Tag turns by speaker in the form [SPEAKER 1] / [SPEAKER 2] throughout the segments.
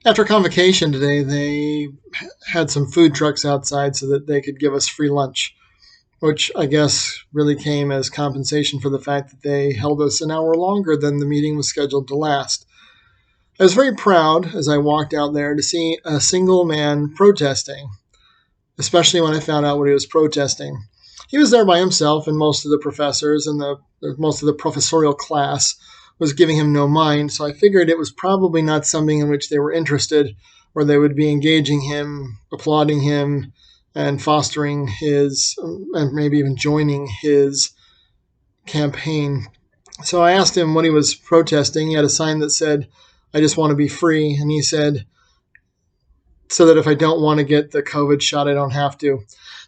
[SPEAKER 1] After convocation today, they had some food trucks outside so that they could give us free lunch, which I guess really came as compensation for the fact that they held us an hour longer than the meeting was scheduled to last. I was very proud as I walked out there to see a single man protesting, especially when I found out what he was protesting. He was there by himself, and most of the professors and most of the professorial class was giving him no mind, so I figured it was probably not something in which they were interested, or they would be engaging him, applauding him, and fostering his, and maybe even joining his campaign. So I asked him what he was protesting. He had a sign that said, "I just want to be free," and he said, so that if I don't want to get the COVID shot, I don't have to.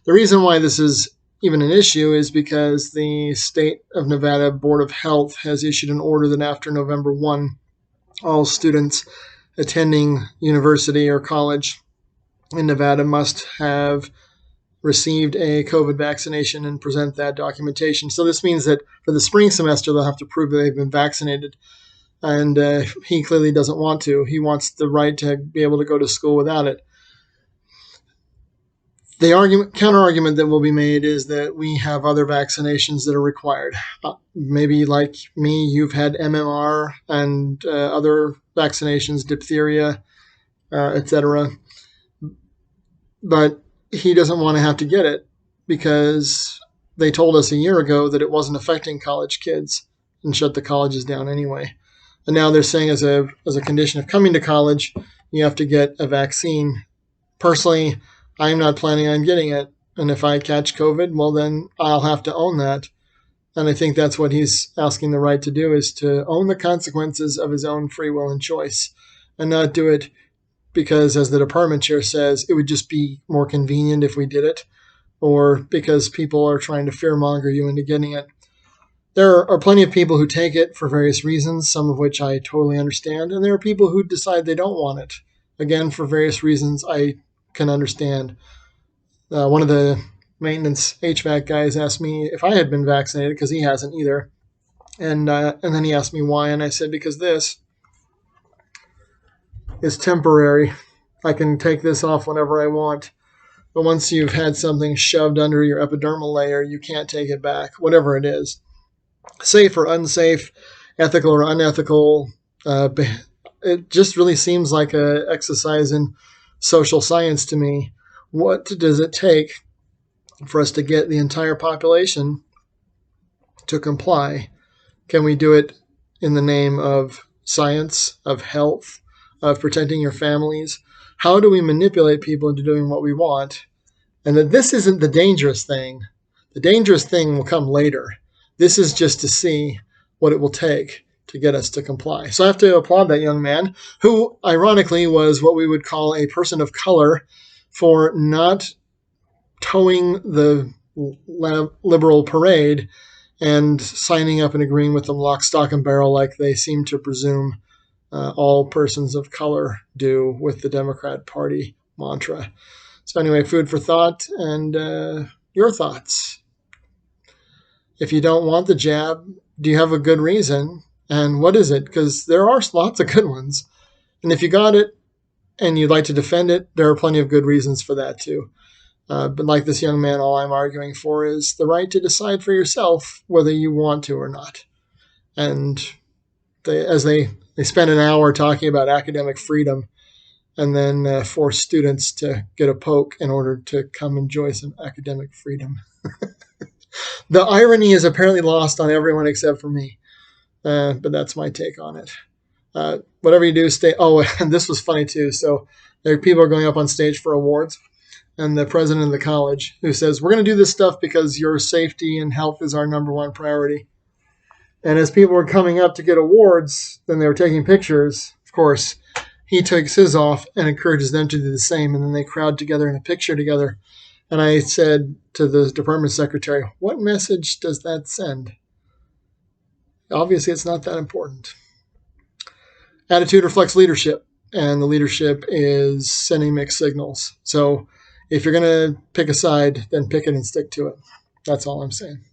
[SPEAKER 1] The reason why this is even an issue is because the state of Nevada Board of Health has issued an order that after November 1, all students attending university or college in Nevada must have received a COVID vaccination and present that documentation. So this means that for the spring semester, they'll have to prove that they've been vaccinated. And he clearly doesn't want to. He wants the right to be able to go to school without it. The counter argument that will be made is that we have other vaccinations that are required. Maybe like me, you've had MMR and other vaccinations, diphtheria, etc. But he doesn't want to have to get it because they told us a year ago that it wasn't affecting college kids and shut the colleges down anyway. And now they're saying as a condition of coming to college, you have to get a vaccine. Personally, I'm not planning on getting it. And if I catch COVID, well, then I'll have to own that. And I think that's what he's asking the right to do, is to own the consequences of his own free will and choice and not do it because, as the department chair says, it would just be more convenient if we did it, or because people are trying to fearmonger you into getting it. There are plenty of people who take it for various reasons, some of which I totally understand, and there are people who decide they don't want it. Again, for various reasons I can understand. One of the maintenance HVAC guys asked me if I had been vaccinated, because he hasn't either. And then he asked me why, and I said, because this is temporary. I can take this off whenever I want. But once you've had something shoved under your epidermal layer, you can't take it back, whatever it is. Safe or unsafe, ethical or unethical, it just really seems like an exercise in social science to me. What does it take for us to get the entire population to comply? Can we do it in the name of science, of health, of protecting your families? How do we manipulate people into doing what we want? And that this isn't the dangerous thing. The dangerous thing will come later. This is just to see what it will take to get us to comply. So I have to applaud that young man, who ironically was what we would call a person of color, for not towing the liberal parade and signing up and agreeing with them lock, stock, and barrel like they seem to presume all persons of color do with the Democrat Party mantra. So anyway, food for thought, and your thoughts. If you don't want the jab, do you have a good reason? And what is it? Because there are lots of good ones. And if you got it and you'd like to defend it, there are plenty of good reasons for that too. But like this young man, all I'm arguing for is the right to decide for yourself whether you want to or not. And they spend an hour talking about academic freedom and then force students to get a poke in order to come enjoy some academic freedom. The irony is apparently lost on everyone except for me. But that's my take on it. Whatever you do, stay. Oh, and this was funny too. So there are people are going up on stage for awards, and the president of the college, who says, "We're going to do this stuff because your safety and health is our number one priority." And as people were coming up to get awards, then they were taking pictures. Of course, he takes his off and encourages them to do the same, and then they crowd together in a picture together. And I said to the department secretary, "What message does that send?" Obviously, it's not that important. Attitude reflects leadership, and the leadership is sending mixed signals. So if you're going to pick a side, then pick it and stick to it. That's all I'm saying.